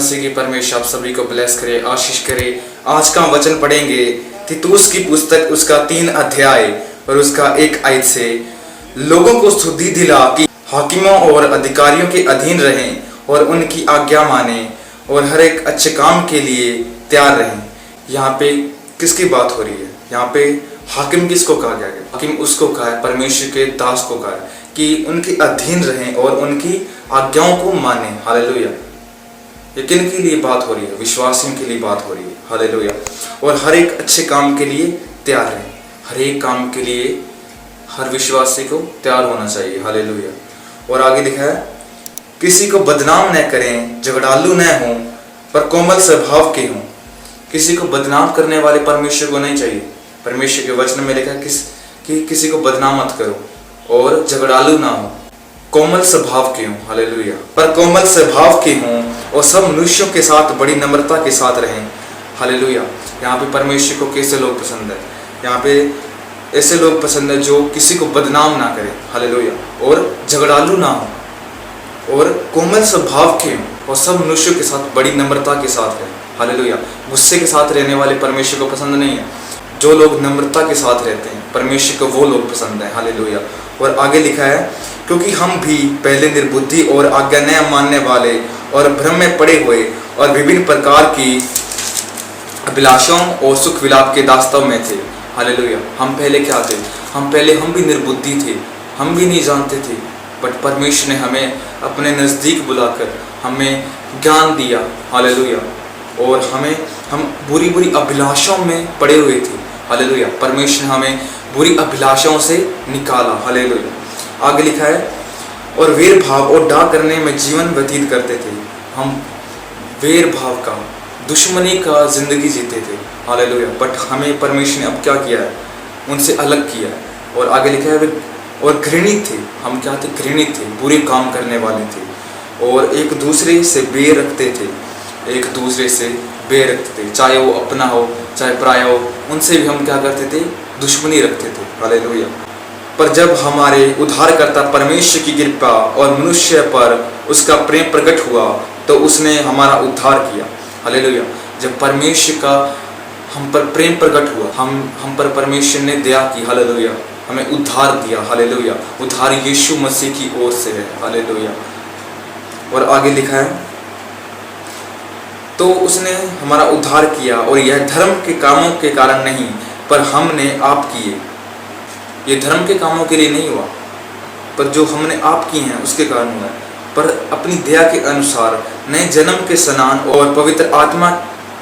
मसीह की परमेश्वर आप सभी को ब्लेस करे, आशीष करे। आज का वचन पढ़ेंगे तीतुस की पुस्तक उसका 3 अध्याय और उसका 1 आयत से। लोगों को शुद्धि दिला कि हाकिमों और अधिकारियों के अधीन रहें और उनकी आज्ञा माने और हर एक अच्छे काम के लिए तैयार रहें। यहाँ पे किसकी बात हो रही है? यहाँ पे हाकिम किसको कहा गया है? हाकिम उसको कहा है, परमेश्वर के दास को कहा है कि उनके अधीन रहें और उनकी आज्ञाओं को माने। हालेलुया। ये किन के लिए बात हो रही है? विश्वासियों के लिए बात हो रही है। हालेलुया। और हर एक अच्छे काम के लिए तैयार रहें। हर एक काम के लिए हर विश्वासी को तैयार होना चाहिए। हालेलुया। और आगे लिखा है, किसी को बदनाम न करें, झगड़ालू न हों, पर कोमल स्वभाव के हों। किसी को बदनाम करने वाले परमेश्वर को नहीं चाहिए। परमेश्वर के वचन में लिखा है कि किसी को बदनाम मत करो और झगड़ालू ना हो, कोमल स्वभाव के हों। हालेलुया। पर कोमल स्वभाव के हों और सब मनुष्यों के साथ बड़ी नम्रता के साथ रहें। हालेलुया। यहाँ पे परमेश्वर को कैसे लोग पसंद है? यहाँ पे ऐसे लोग पसंद है जो किसी को बदनाम ना करें। हालेलुया। और झगड़ालू ना हो और कोमल स्वभाव के हों और सब मनुष्यों के साथ बड़ी नम्रता के साथ रहें। हालेलुया। गुस्से के साथ रहने वाले परमेश्वर को पसंद नहीं है। जो लोग नम्रता के साथ रहते हैं परमेश्वर को वो लोग पसंद है। हालेलुया। और आगे लिखा है, क्योंकि हम भी पहले निर्बुद्धि और आज्ञा न मानने वाले और भ्रम में पड़े हुए और विभिन्न प्रकार की अभिलाषाओं और सुख विलाप के दास्तों में थे। हालेलुया। हम पहले क्या थे? हम भी निर्बुद्धि थे, हम भी नहीं जानते थे, बट परमेश्वर ने हमें अपने नज़दीक बुलाकर हमें ज्ञान दिया। हालेलुया। और हम बुरी बुरी अभिलाषाओं में पड़े हुए थे। हालेलुया। परमेश्वर ने हमें बुरी अभिलाषाओं से निकाला। हालेलुया। आगे लिखा है, और वेर भाव और डाह करने में जीवन व्यतीत करते थे। हम वेर भाव का, दुश्मनी का जिंदगी जीते थे। हालेलुया। बट हमें परमेश्वर ने अब क्या किया है? उनसे अलग किया है। और आगे लिखा है, और घृणित थे। हम क्या थे? घृणित थे, बुरे काम करने वाले थे और एक दूसरे से बैर रखते थे। एक दूसरे से बैर रखते थे, चाहे वो अपना हो चाहे पराया हो, उनसे भी हम क्या करते थे? दुश्मनी रखते थे। हालेलुया। पर जब हमारे उद्धारकर्ता परमेश्वर की कृपा और मनुष्य पर उसका प्रेम प्रकट हुआ तो उसने हमारा उद्धार किया। हालेलुया। जब परमेश्वर का हम पर प्रेम प्रकट हुआ, हम पर परमेश्वर ने दया की। हालेलुया। हमें उद्धार दिया। हालेलुया। उद्धार यीशु मसीह की ओर से है। हालेलुया। और आगे लिखा है, तो उसने हमारा उद्धार किया और यह धर्म के कामों के कारण नहीं, पर हमने आप किए। ये धर्म के कामों के लिए नहीं हुआ, पर जो हमने आप किए हैं उसके कारण हुआ है। पर अपनी दया के अनुसार नए जन्म के स्नान और पवित्र आत्मा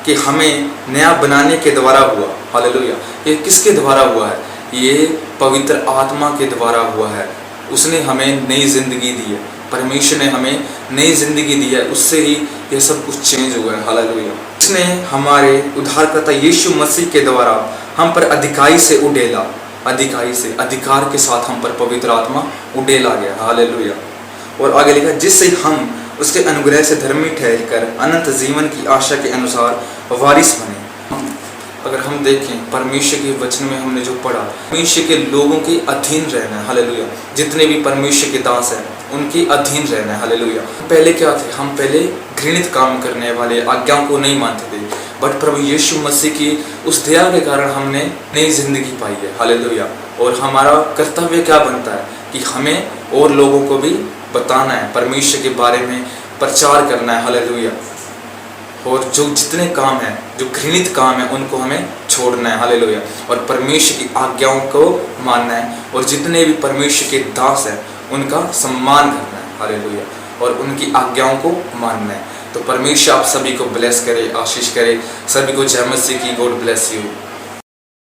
के हमें नया बनाने के द्वारा हुआ। हालेलुया। ये किसके द्वारा हुआ है? ये पवित्र आत्मा के द्वारा हुआ है। उसने हमें नई जिंदगी दी है। परमेश्वर ने हमें नई जिंदगी दी है, उससे ही ये सब कुछ चेंज हुआ है। हालेलुया। उसने हमारे उद्धारकर्ता यीशु मसीह के द्वारा हम पर अधिकारी से उडेला। अधिकारी से, अधिकार के साथ हम पर पवित्र आत्मा उडेला गया। हालेलुया। और आगे लिखा, जिससे हम उसके अनुग्रह से धर्मी ठहरकर अनंत जीवन की आशा के अनुसार वारिस बने। अगर हम देखें परमेश्वर के वचन में हमने जो पढ़ा, परमेश्वर के लोगों के अधीन रहना है। हालेलुया। जितने भी परमेश्वर के दास हैं उनके अधीन रहना है। हालेलुया। पहले क्या थे? हम पहले घृणित काम करने वाले, आज्ञाओं को नहीं मानते थे, बट प्रभु यीशु मसीह की उस दया के कारण हमने नई जिंदगी पाई है। हालेलुया। और हमारा कर्तव्य क्या बनता है कि हमें और लोगों को भी बताना है, परमेश्वर के बारे में प्रचार करना है। हालेलुया। और जो जितने काम हैं, जो घृणित काम है, उनको हमें छोड़ना है। हालेलुया। और परमेश्वर की आज्ञाओं को मानना है और जितने भी परमेश्वर के दास हैं उनका सम्मान करना है। हालेलुया। और उनकी आज्ञाओं को मानना है। तो परमेश्वर आप सभी को ब्लेस करे, आशीष करे। सभी को जय मसीह की। God bless you.